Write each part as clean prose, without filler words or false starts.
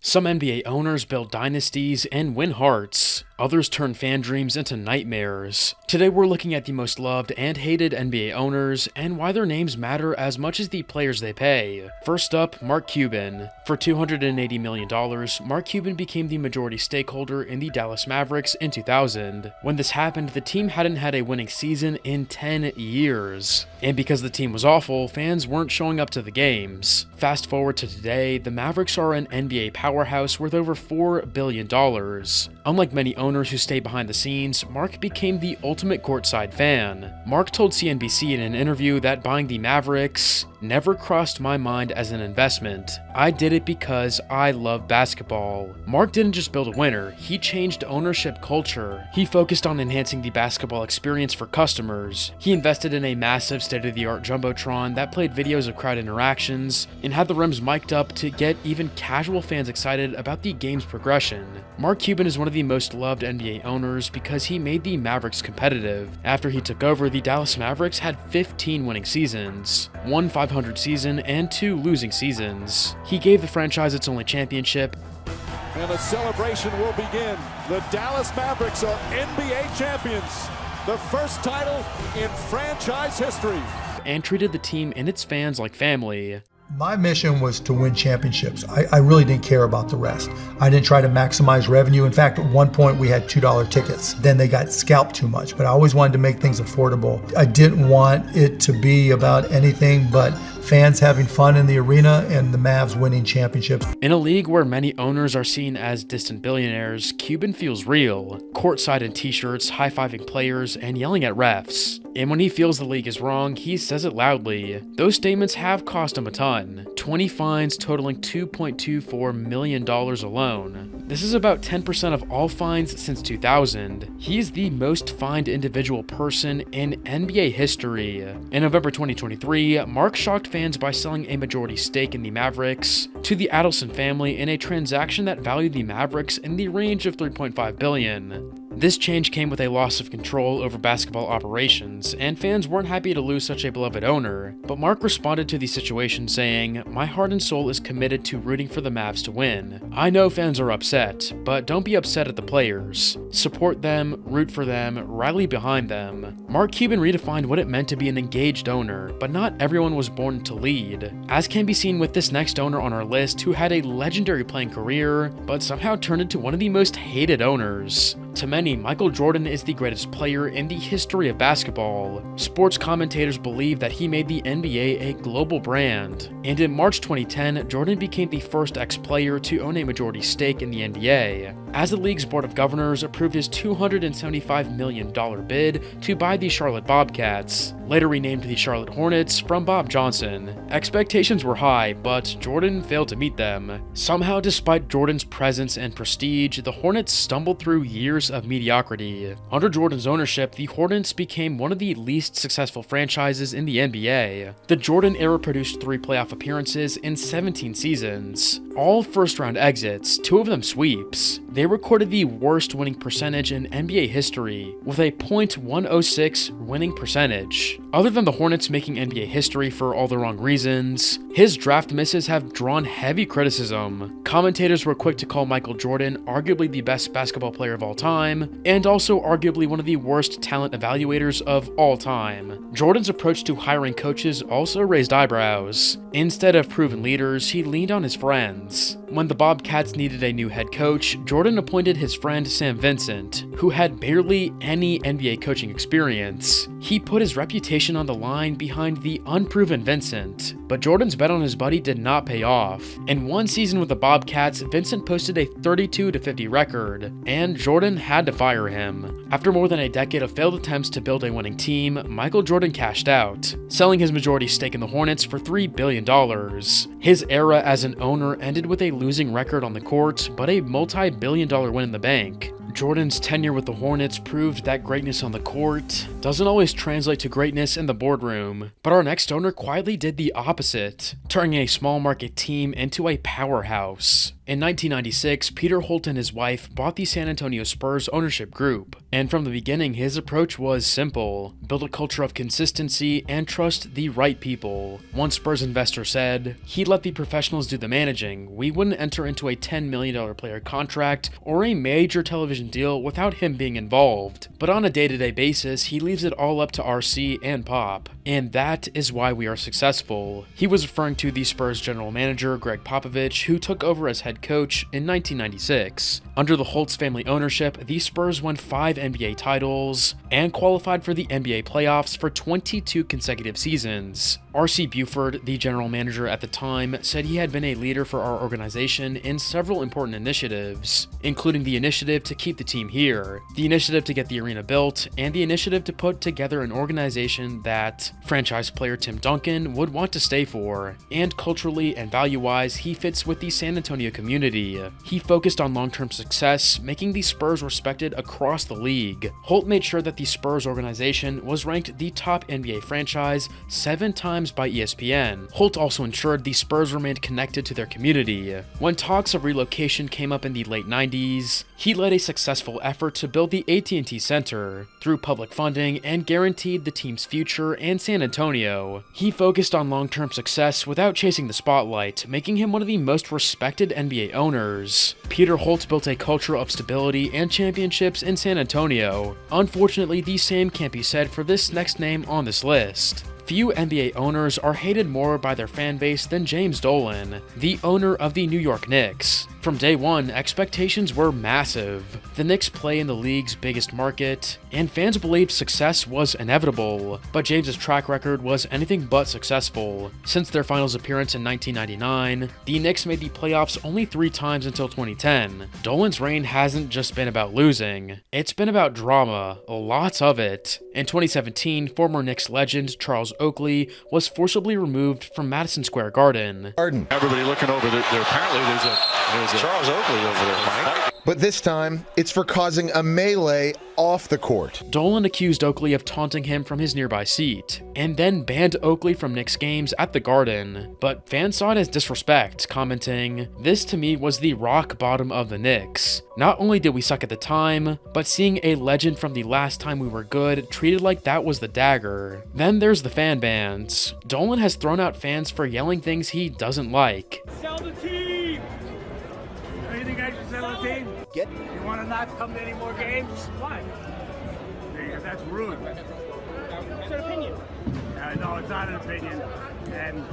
Some NBA owners build dynasties and win hearts. Others turn fan dreams into nightmares. Today we're looking at the most loved and hated NBA owners and why their names matter as much as the players they pay. First up, Mark Cuban. For $280 million, Mark Cuban became the majority stakeholder in the Dallas Mavericks in 2000. When this happened, the team hadn't had a winning season in 10 years. And because the team was awful, fans weren't showing up to the games. Fast forward to today, the Mavericks are an NBA powerhouse worth over $4 billion. Unlike many owners who stay behind the scenes, Mark became the ultimate courtside fan. Mark told CNBC in an interview that buying the Mavericks never crossed my mind as an investment. I did it because I love basketball. Mark didn't just build a winner, he changed ownership culture. He focused on enhancing the basketball experience for customers. He invested in a massive state-of-the-art jumbotron that played videos of crowd interactions and had the rims mic'd up to get even casual fans excited about the game's progression. Mark Cuban is one of the most loved NBA owners because he made the Mavericks competitive. After he took over, the Dallas Mavericks had 15 winning seasons, one 500 season, and 2 losing seasons. He gave the franchise its only championship, and the celebration will begin. The Dallas Mavericks are NBA champions, the first title in franchise history, and treated the team and its fans like family. My mission was to win championships. I really didn't care about the rest. I didn't try to maximize revenue. In fact, at one point we had $2 tickets. Then they got scalped too much, but I always wanted to make things affordable. I didn't want it to be about anything but fans having fun in the arena and the Mavs winning championships. In a league where many owners are seen as distant billionaires, Cuban feels real. Courtside in t-shirts, high-fiving players, and yelling at refs. And when he feels the league is wrong, he says it loudly. Those statements have cost him a ton. 20 fines totaling $2.24 million alone. This is about 10% of all fines since 2000. He's the most fined individual person in NBA history. In November 2023, Mark shocked fans by selling a majority stake in the Mavericks to the Adelson family in a transaction that valued the Mavericks in the range of $3.5 billion. This change came with a loss of control over basketball operations, and fans weren't happy to lose such a beloved owner. But Mark responded to the situation saying, "My heart and soul is committed to rooting for the Mavs to win. I know fans are upset, but don't be upset at the players. Support them, root for them, rally behind them." Mark Cuban redefined what it meant to be an engaged owner, but not everyone was born to lead. As can be seen with this next owner on our list who had a legendary playing career, but somehow turned into one of the most hated owners. To many, Michael Jordan is the greatest player in the history of basketball. Sports commentators believe that he made the NBA a global brand. And in March 2010, Jordan became the first ex-player to own a majority stake in the NBA, as the league's Board of Governors approved his $275 million bid to buy the Charlotte Bobcats, later renamed the Charlotte Hornets from Bob Johnson. Expectations were high, but Jordan failed to meet them. Somehow, despite Jordan's presence and prestige, the Hornets stumbled through years of mediocrity. Under Jordan's ownership, the Hornets became one of the least successful franchises in the NBA. The Jordan era produced 3 playoff appearances in 17 seasons, all first-round exits, 2 of them sweeps. They recorded the worst winning percentage in NBA history, with a .106 winning percentage. Other than the Hornets making NBA history for all the wrong reasons, his draft misses have drawn heavy criticism. Commentators were quick to call Michael Jordan arguably the best basketball player of all time, and also arguably one of the worst talent evaluators of all time. Jordan's approach to hiring coaches also raised eyebrows. Instead of proven leaders, he leaned on his friends. When the Bobcats needed a new head coach, Jordan appointed his friend Sam Vincent, who had barely any NBA coaching experience. He put his reputation on the line behind the unproven Vincent, but Jordan's bet on his buddy did not pay off. In one season with the Bobcats, Vincent posted a 32-50 record, and Jordan had to fire him. After more than a decade of failed attempts to build a winning team, Michael Jordan cashed out, selling his majority stake in the Hornets for $3 billion. His era as an owner ended with a losing record on the court, but a multi-billion-dollar win in the bank. Jordan's tenure with the Hornets proved that greatness on the court doesn't always translate to greatness in the boardroom, but our next owner quietly did the opposite, turning a small market team into a powerhouse. In 1996, Peter Holt and his wife bought the San Antonio Spurs ownership group, and from the beginning his approach was simple: build a culture of consistency and trust the right people. One Spurs investor said, "He'd let the professionals do the managing. We wouldn't enter into a $10 million player contract or a major television deal without him being involved. But on a day-to-day basis, he leaves it all up to RC and Pop. And that is why we are successful." He was referring to the Spurs general manager, Greg Popovich, who took over as head coach in 1996. Under the Holtz family ownership, the Spurs won 5 NBA titles and qualified for the NBA playoffs for 22 consecutive seasons. R.C. Buford, the general manager at the time, said he had been a leader for our organization in several important initiatives, including the initiative to keep the team here, the initiative to get the arena built, and the initiative to put together an organization that franchise player Tim Duncan would want to stay for. And culturally and value-wise, he fits with the San Antonio community. He focused on long-term success, making the Spurs respected across the league. Holt made sure that the Spurs organization was ranked the top NBA franchise 7 times by ESPN. Holt also ensured the Spurs remained connected to their community. When talks of relocation came up in the late 90s, he led a successful effort to build the AT&T Center through public funding and guaranteed the team's future in San Antonio. He focused on long-term success without chasing the spotlight, making him one of the most respected NBA owners. Peter Holt built a culture of stability and championships in San Antonio. Unfortunately, the same can't be said for this next name on this list. Few NBA owners are hated more by their fan base than James Dolan, the owner of the New York Knicks. From day one, expectations were massive. The Knicks play in the league's biggest market, and fans believed success was inevitable, but James's track record was anything but successful. Since their finals appearance in 1999, the Knicks made the playoffs only 3 times until 2010. Dolan's reign hasn't just been about losing, it's been about drama, lots of it. In 2017, former Knicks legend Charles Oakley was forcibly removed from Madison Square Garden. Everybody looking over there. Apparently there's a Charles Oakley over there, Mike. But this time, it's for causing a melee off the court. Dolan accused Oakley of taunting him from his nearby seat, and then banned Oakley from Knicks games at the Garden. But fans saw it as disrespect, commenting, "This to me was the rock bottom of the Knicks. Not only did we suck at the time, but seeing a legend from the last time we were good treated like that was the dagger." Then there's the fan bans. Dolan has thrown out fans for yelling things he doesn't like. Sell the team! You think I should sell the team? Get You want to not come to any more games? Why? Because that's rude. It's an opinion. No, it's not an opinion. And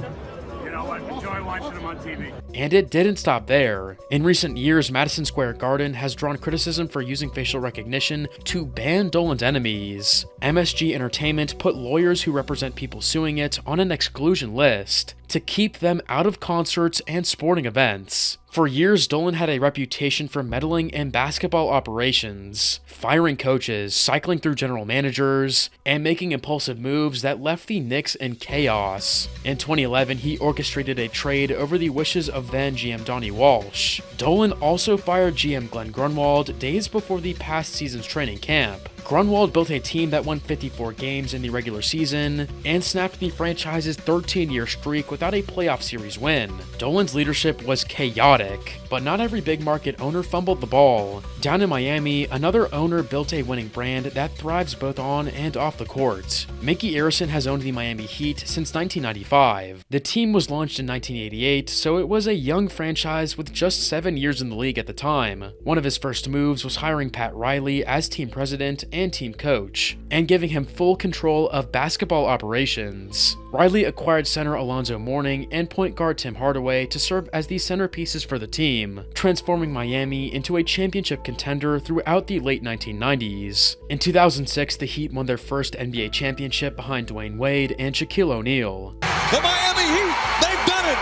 you know what? Enjoy watching them on TV. And it didn't stop there. In recent years, Madison Square Garden has drawn criticism for using facial recognition to ban Dolan's enemies. MSG Entertainment put lawyers who represent people suing it on an exclusion list to keep them out of concerts and sporting events. For years, Dolan had a reputation for meddling in basketball operations, firing coaches, cycling through general managers, and making impulsive moves that left the Knicks in chaos. In 2011, he orchestrated a trade over the wishes of then GM Donnie Walsh. Dolan also fired GM Glenn Grunwald days before the past season's training camp. Grunwald built a team that won 54 games in the regular season and snapped the franchise's 13-year streak without a playoff series win. Dolan's leadership was chaotic, but not every big market owner fumbled the ball. Down in Miami, another owner built a winning brand that thrives both on and off the court. Micky Arison has owned the Miami Heat since 1995. The team was launched in 1988, so it was a young franchise with just 7 years in the league at the time. One of his first moves was hiring Pat Riley as team president and team coach, and giving him full control of basketball operations. Riley acquired center Alonzo Mourning and point guard Tim Hardaway to serve as the centerpieces for the team, transforming Miami into a championship contender throughout the late 1990s. In 2006, the Heat won their first NBA championship behind Dwayne Wade and Shaquille O'Neal. The Miami Heat, they've done it!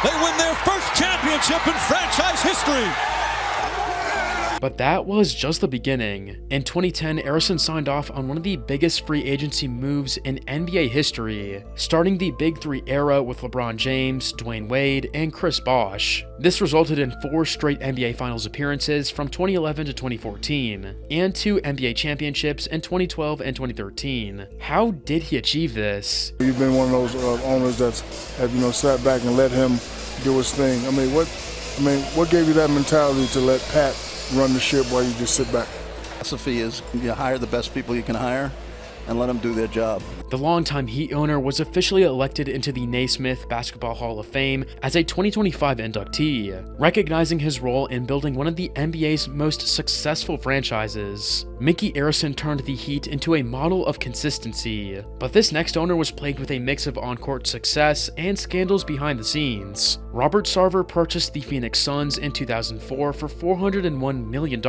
They win their first championship in franchise history! But that was just the beginning. In 2010, Arison signed off on one of the biggest free agency moves in NBA history, starting the Big Three era with LeBron James, Dwayne Wade, and Chris Bosh. This resulted in 4 straight NBA Finals appearances from 2011 to 2014, and 2 NBA championships in 2012 and 2013. How did he achieve this? You've been one of those owners that's have sat back and let him do his thing. I mean, what I mean, what gave you that mentality to let Pat run the ship while you just sit back? Philosophy is you hire the best people you can hire and let them do their job. The longtime Heat owner was officially elected into the Naismith Basketball Hall of Fame as a 2025 inductee, recognizing his role in building one of the NBA's most successful franchises. Micky Arison turned the Heat into a model of consistency, but this next owner was plagued with a mix of on-court success and scandals behind the scenes. Robert Sarver purchased the Phoenix Suns in 2004 for $401 million.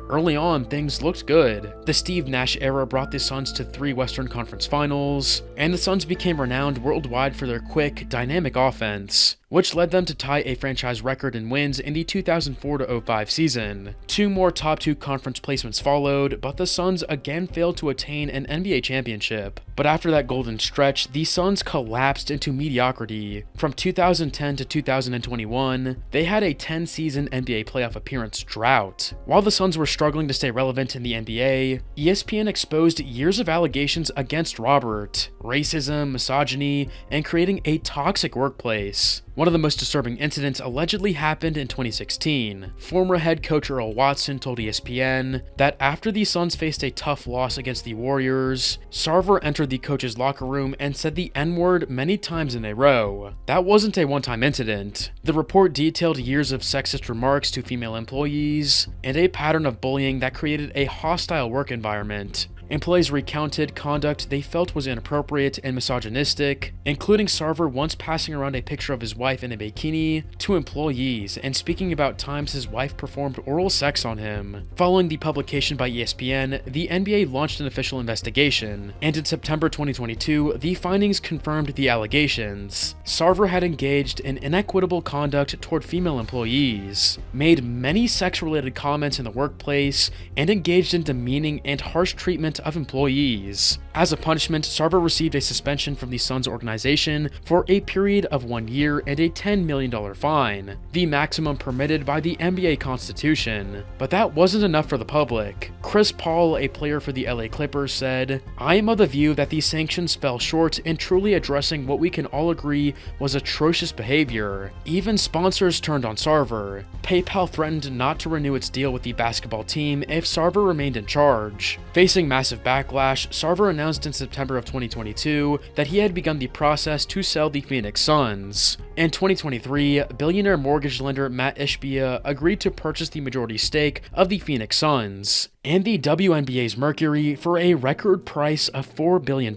Early on, things looked good. The Steve Nash era brought the Suns to 3 Western Conference Finals, and the Suns became renowned worldwide for their quick, dynamic offense, which led them to tie a franchise record in wins in the 2004-05 season. 2 more top 2 conference placements followed, but the Suns again failed to attain an NBA championship. But after that golden stretch, the Suns collapsed into mediocrity. From 2010 to 2021, they had a 10-season NBA playoff appearance drought. While the Suns were struggling to stay relevant in the NBA, ESPN exposed years of allegations against Robert, racism, misogyny, and creating a toxic workplace. One of the most disturbing incidents allegedly happened in 2016. Former head coach Earl Watson told ESPN that after the Suns faced a tough loss against the Warriors, Sarver entered the coach's locker room and said the N-word many times in a row. That wasn't a one-time incident. The report detailed years of sexist remarks to female employees and a pattern of bullying that created a hostile work environment. Employees recounted conduct they felt was inappropriate and misogynistic, including Sarver once passing around a picture of his wife in a bikini to employees and speaking about times his wife performed oral sex on him. Following the publication by ESPN, the NBA launched an official investigation, and in September 2022, the findings confirmed the allegations. Sarver had engaged in inequitable conduct toward female employees, made many sex-related comments in the workplace, and engaged in demeaning and harsh treatment of employees. As a punishment, Sarver received a suspension from the Suns organization for a period of 1 year and a $10 million fine, the maximum permitted by the NBA Constitution. But that wasn't enough for the public. Chris Paul, a player for the LA Clippers, said, "I am of the view that these sanctions fell short in truly addressing what we can all agree was atrocious behavior. Even sponsors turned on Sarver. PayPal threatened not to renew its deal with the basketball team if Sarver remained in charge." Facing massive backlash, Sarver announced in September of 2022 that he had begun the process to sell the Phoenix Suns. In 2023, billionaire mortgage lender Matt Ishbia agreed to purchase the majority stake of the Phoenix Suns and the WNBA's Mercury for a record price of $4 billion.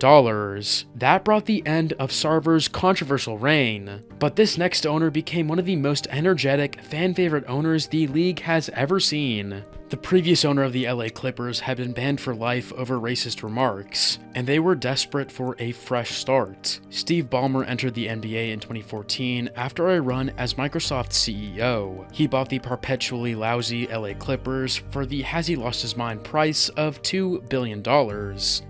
That brought the end of Sarver's controversial reign. But this next owner became one of the most energetic, fan-favorite owners the league has ever seen. The previous owner of the LA Clippers had been banned for life over racist remarks, and they were desperate for a fresh start. Steve Ballmer entered the NBA in 2014 after a run as Microsoft's CEO. He bought the perpetually lousy LA Clippers for the has-he-lost-his-mind price of $2 billion.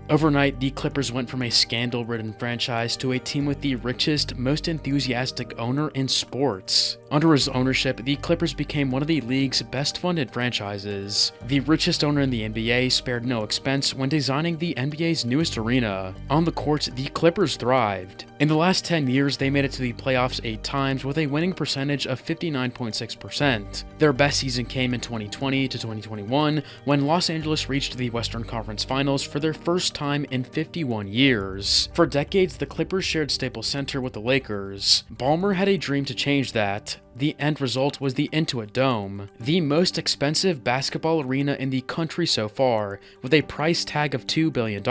Overnight, the Clippers went from a scandal-ridden franchise to a team with the richest, most enthusiastic owner in sports. Under his ownership, the Clippers became one of the league's best-funded franchises. The richest owner in the NBA spared no expense when designing the NBA's newest arena. On the court, the Clippers thrived. In the last 10 years, they made it to the playoffs 8 times with a winning percentage of 59.6%. Their best season came in 2020 to 2021 when Los Angeles reached the Western Conference Finals for their first time in 51 years. For decades, the Clippers shared Staples Center with the Lakers. Ballmer had a dream to change that. The end result was the Intuit Dome, the most expensive basketball arena in the country so far, with a price tag of $2 billion.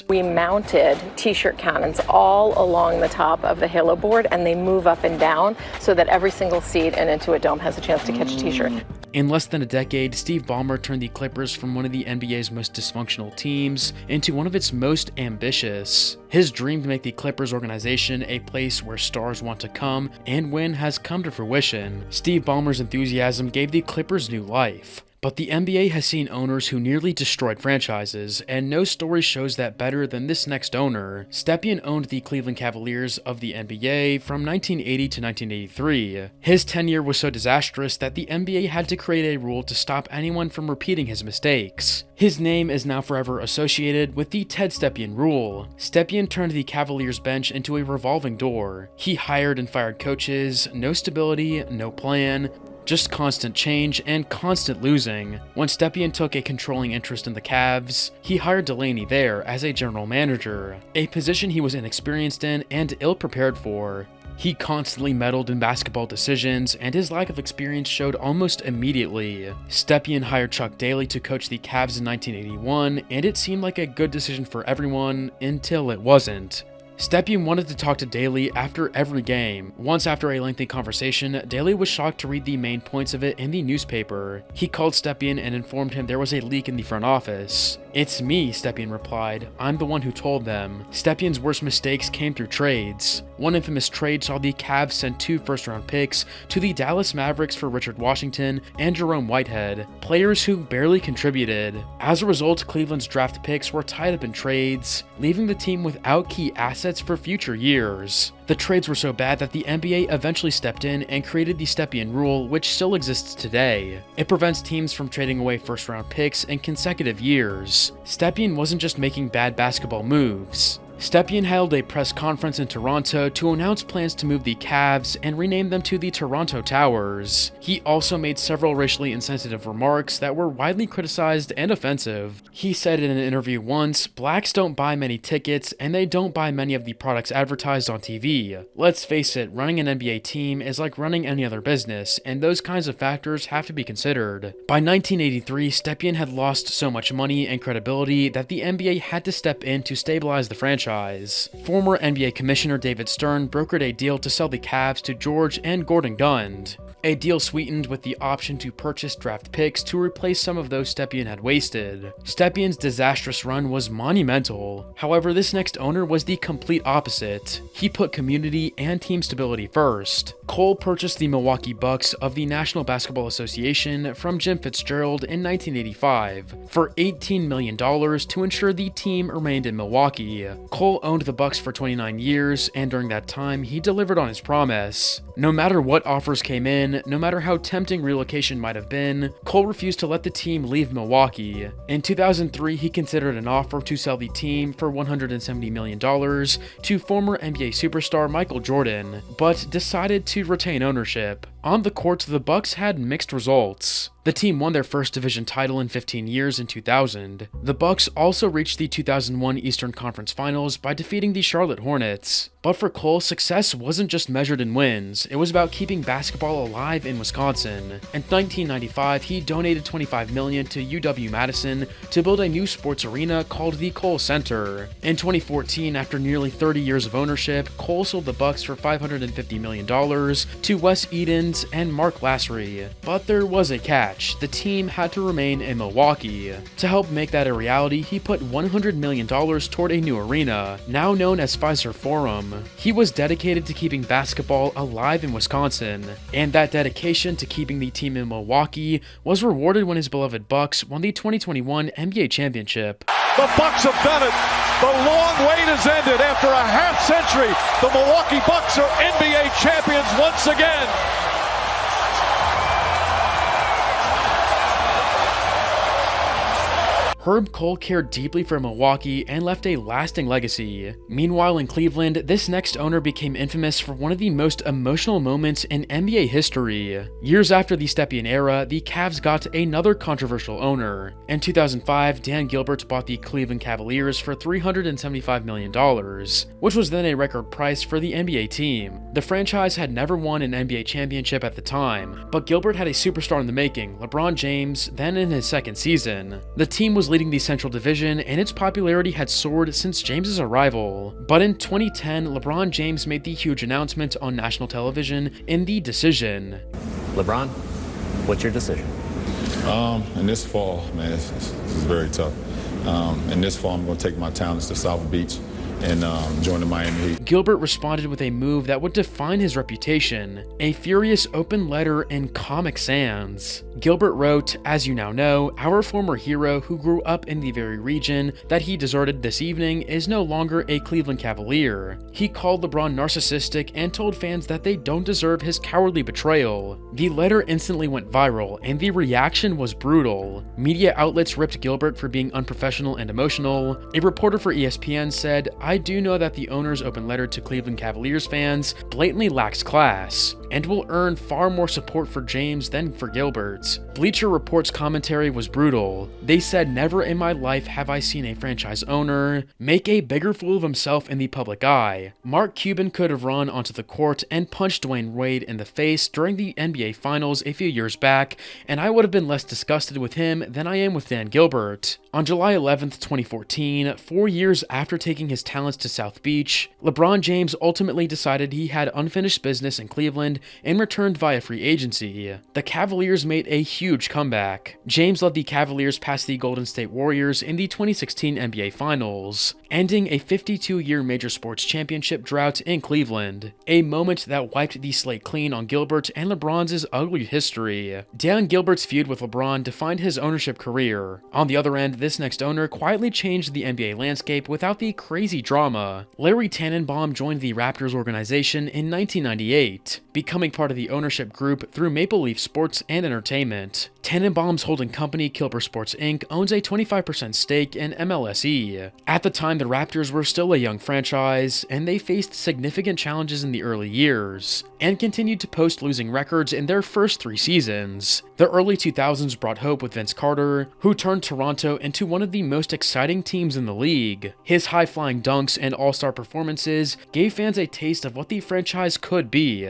We mounted t-shirt cannons all along the top of the Halo board, and they move up and down so that every single seat in Intuit Dome has a chance to catch a t-shirt. In less than a decade, Steve Ballmer turned the Clippers from one of the NBA's most dysfunctional teams into one of its most ambitious. His dream to make the Clippers organization a place where stars want to come and win has come to fruition. Steve Ballmer's enthusiasm gave the Clippers new life. But the NBA has seen owners who nearly destroyed franchises, and no story shows that better than this next owner. Stepien owned the Cleveland Cavaliers of the NBA from 1980 to 1983. His tenure was so disastrous that the NBA had to create a rule to stop anyone from repeating his mistakes. His name is now forever associated with the Ted Stepien rule. Stepien turned the Cavaliers bench into a revolving door. He hired and fired coaches, no stability, no plan, just constant change and constant losing. When Stepien took a controlling interest in the Cavs, he hired Delaney there as a general manager, a position he was inexperienced in and ill-prepared for. He constantly meddled in basketball decisions, and his lack of experience showed almost immediately. Stepien hired Chuck Daly to coach the Cavs in 1981, and it seemed like a good decision for everyone until it wasn't. Stepien wanted to talk to Daly after every game. Once, after a lengthy conversation, Daly was shocked to read the main points of it in the newspaper. He called Stepien and informed him there was a leak in the front office. "It's me," Stepien replied. "I'm the one who told them." Stepien's worst mistakes came through trades. One infamous trade saw the Cavs send 2 first-round picks to the Dallas Mavericks for Richard Washington and Jerome Whitehead, players who barely contributed. As a result, Cleveland's draft picks were tied up in trades, leaving the team without key assets for future years. The trades were so bad that the NBA eventually stepped in and created the Stepien rule, which still exists today. It prevents teams from trading away first-round picks in consecutive years. Stepien wasn't just making bad basketball moves. Stepien held a press conference in Toronto to announce plans to move the Cavs and rename them to the Toronto Towers. He also made several racially insensitive remarks that were widely criticized and offensive. He said in an interview once, "Blacks don't buy many tickets, and they don't buy many of the products advertised on TV. Let's face it, running an NBA team is like running any other business, and those kinds of factors have to be considered." By 1983, Stepien had lost so much money and credibility that the NBA had to step in to stabilize the franchise. Former NBA Commissioner David Stern brokered a deal to sell the Cavs to George and Gordon Gund. A deal sweetened with the option to purchase draft picks to replace some of those Stepien had wasted. Stepien's disastrous run was monumental. However, this next owner was the complete opposite. He put community and team stability first. Kohl purchased the Milwaukee Bucks of the National Basketball Association from Jim Fitzgerald in 1985 for $18 million to ensure the team remained in Milwaukee. Kohl owned the Bucks for 29 years, and during that time, he delivered on his promise. No matter what offers came in, no matter how tempting relocation might have been, Kohl refused to let the team leave Milwaukee. In 2003, he considered an offer to sell the team for $170 million to former NBA superstar Michael Jordan, but decided to retain ownership. On the court, the Bucks had mixed results. The team won their first division title in 15 years in 2000. The Bucks also reached the 2001 Eastern Conference Finals by defeating the Charlotte Hornets. But for Kohl, success wasn't just measured in wins, it was about keeping basketball alive in Wisconsin. In 1995, he donated $25 million to UW-Madison to build a new sports arena called the Kohl Center. In 2014, after nearly 30 years of ownership, Kohl sold the Bucks for $550 million to Wes Edens and Mark Lassery. But there was a catch. The team had to remain in Milwaukee. To help make that a reality, he put $100 million toward a new arena, now known as Fiserv Forum. He was dedicated to keeping basketball alive in Wisconsin, and that dedication to keeping the team in Milwaukee was rewarded when his beloved Bucks won the 2021 NBA championship. The Bucks have done it. The long wait has ended. After a half century, the Milwaukee Bucks are NBA champions once again. Herb Kohl cared deeply for Milwaukee and left a lasting legacy. Meanwhile, in Cleveland, this next owner became infamous for one of the most emotional moments in NBA history. Years after the Stepien era, the Cavs got another controversial owner. In 2005, Dan Gilbert bought the Cleveland Cavaliers for $375 million, which was then a record price for the NBA team. The franchise had never won an NBA championship at the time, but Gilbert had a superstar in the making, LeBron James, then in his second season. The team was leading the Central Division, and its popularity had soared since James's arrival. But in 2010, LeBron James made the huge announcement on national television in The Decision. LeBron, what's your decision? In this fall, man, this is very tough. In this fall, I'm going to take my talents to South Beach and join the Miami Heat. Gilbert responded with a move that would define his reputation, a furious open letter in Comic Sans. Gilbert wrote, "As you now know, our former hero who grew up in the very region that he deserted this evening is no longer a Cleveland Cavalier. He called LeBron narcissistic and told fans that they don't deserve his cowardly betrayal." The letter instantly went viral, and the reaction was brutal. Media outlets ripped Gilbert for being unprofessional and emotional. A reporter for ESPN said, "I do know that the owner's open letter to Cleveland Cavaliers fans blatantly lacks class, and will earn far more support for James than for Gilbert." Bleacher Report's commentary was brutal. They said, "Never in my life have I seen a franchise owner make a bigger fool of himself in the public eye. Mark Cuban could have run onto the court and punched Dwayne Wade in the face during the NBA Finals a few years back, and I would have been less disgusted with him than I am with Dan Gilbert." On July 11th, 2014, 4 years after taking his talents to South Beach, LeBron James ultimately decided he had unfinished business in Cleveland and returned via free agency. The Cavaliers made a huge comeback. James led the Cavaliers past the Golden State Warriors in the 2016 NBA Finals, ending a 52-year major sports championship drought in Cleveland, a moment that wiped the slate clean on Gilbert and LeBron's ugly history. Dan Gilbert's feud with LeBron defined his ownership career. On the other end, this next owner quietly changed the NBA landscape without the crazy drama. Larry Tanenbaum joined the Raptors organization in 1998, becoming part of the ownership group through Maple Leaf Sports and Entertainment. Tanenbaum's holding company, Gilbert Sports Inc., owns a 25% stake in MLSE. At the time, the Raptors were still a young franchise, and they faced significant challenges in the early years, and continued to post losing records in their first 3 seasons. The early 2000s brought hope with Vince Carter, who turned Toronto into one of the most exciting teams in the league. His high-flying dunks and all-star performances gave fans a taste of what the franchise could be.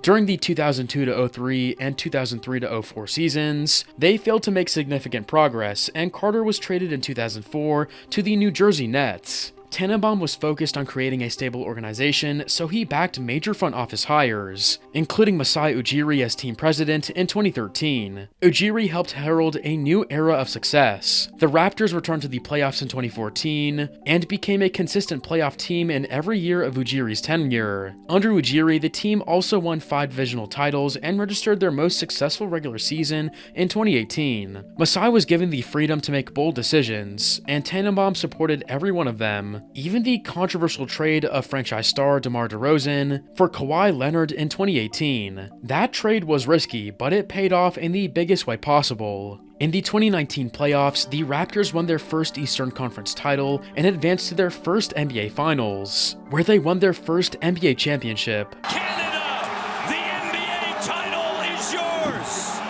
During the 2002-03 and 2003-04 seasons, they failed to make significant progress, and Carter was traded in 2004 to the New Jersey Nets. Tanenbaum was focused on creating a stable organization, so he backed major front office hires, including Masai Ujiri as team president in 2013. Ujiri helped herald a new era of success. The Raptors returned to the playoffs in 2014, and became a consistent playoff team in every year of Ujiri's tenure. Under Ujiri, the team also won 5 divisional titles and registered their most successful regular season in 2018. Masai was given the freedom to make bold decisions, and Tanenbaum supported every one of them. Even the controversial trade of franchise star DeMar DeRozan for Kawhi Leonard in 2018. That trade was risky, but it paid off in the biggest way possible. In the 2019 playoffs, the Raptors won their first Eastern Conference title and advanced to their first NBA Finals, where they won their first NBA championship. Canada, the NBA title is yours.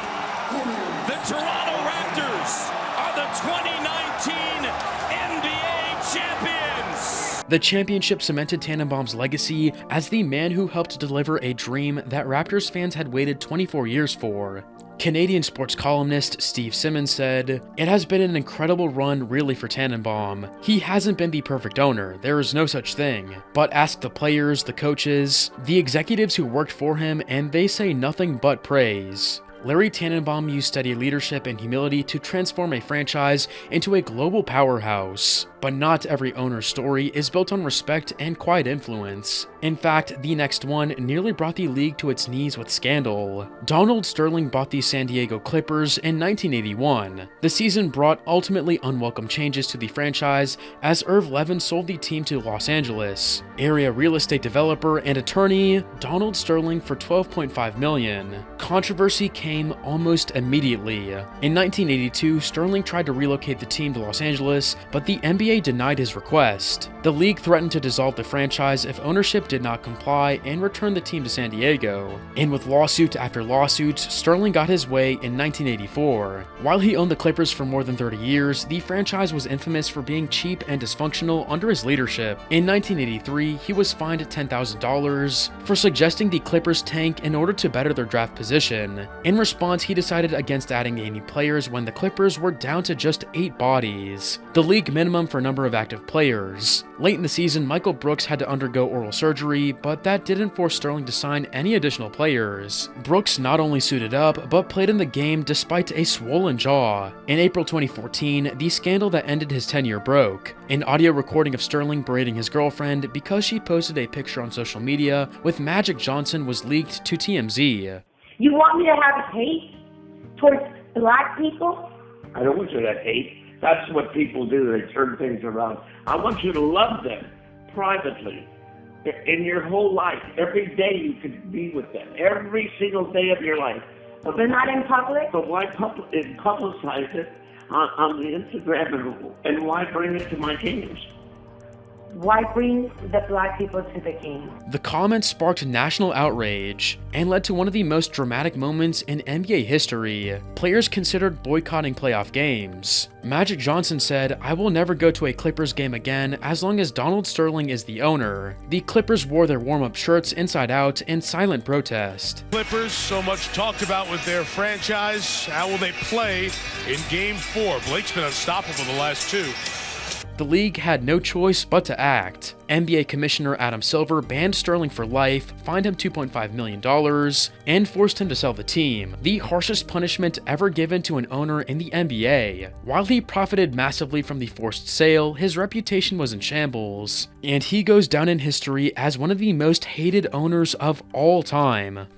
The Toronto Raptors are the 2019 NBA champions. The championship cemented Tanenbaum's legacy as the man who helped deliver a dream that Raptors fans had waited 24 years for. Canadian sports columnist Steve Simmons said, "It has been an incredible run really for Tanenbaum. He hasn't been the perfect owner, there is no such thing. But ask the players, the coaches, the executives who worked for him, and they say nothing but praise." Larry Tanenbaum used steady leadership and humility to transform a franchise into a global powerhouse. But not every owner's story is built on respect and quiet influence. In fact, the next one nearly brought the league to its knees with scandal. Donald Sterling bought the San Diego Clippers in 1981. The season brought ultimately unwelcome changes to the franchise as Irv Levin sold the team to Los Angeles area real estate developer and attorney Donald Sterling for $12.5 million. Controversy came almost immediately. In 1982, Sterling tried to relocate the team to Los Angeles, but the NBA denied his request. The league threatened to dissolve the franchise if ownership did not comply and return the team to San Diego. And with lawsuit after lawsuit, Sterling got his way in 1984. While he owned the Clippers for more than 30 years, the franchise was infamous for being cheap and dysfunctional under his leadership. In 1983, he was fined $10,000 for suggesting the Clippers tank in order to better their draft position. In response, he decided against adding any players when the Clippers were down to just 8 bodies. The league minimum for for a number of active players. Late in the season, Michael Brooks had to undergo oral surgery, but that didn't force Sterling to sign any additional players. Brooks not only suited up, but played in the game despite a swollen jaw. In April 2014, the scandal that ended his tenure broke. An audio recording of Sterling berating his girlfriend because she posted a picture on social media with Magic Johnson was leaked to TMZ. You want me to have hate towards black people? I don't want you to hate. That's what people do. They turn things around. I want you to love them privately. In your whole life, every day you can be with them. Every single day of your life. But not in public? But why publicize it on the Instagram and why bring it to my games? Why bring the black people to the game? The comments sparked national outrage and led to one of the most dramatic moments in NBA history. Players considered boycotting playoff games. Magic Johnson said, "I will never go to a Clippers game again as long as Donald Sterling is the owner." The Clippers wore their warm-up shirts inside out in silent protest. Clippers, so much talked about with their franchise. How will they play in Game 4? Blake's been unstoppable the last two. The league had no choice but to act. NBA Commissioner Adam Silver banned Sterling for life, fined him $2.5 million, and forced him to sell the team, the harshest punishment ever given to an owner in the NBA. While he profited massively from the forced sale, his reputation was in shambles, and he goes down in history as one of the most hated owners of all time.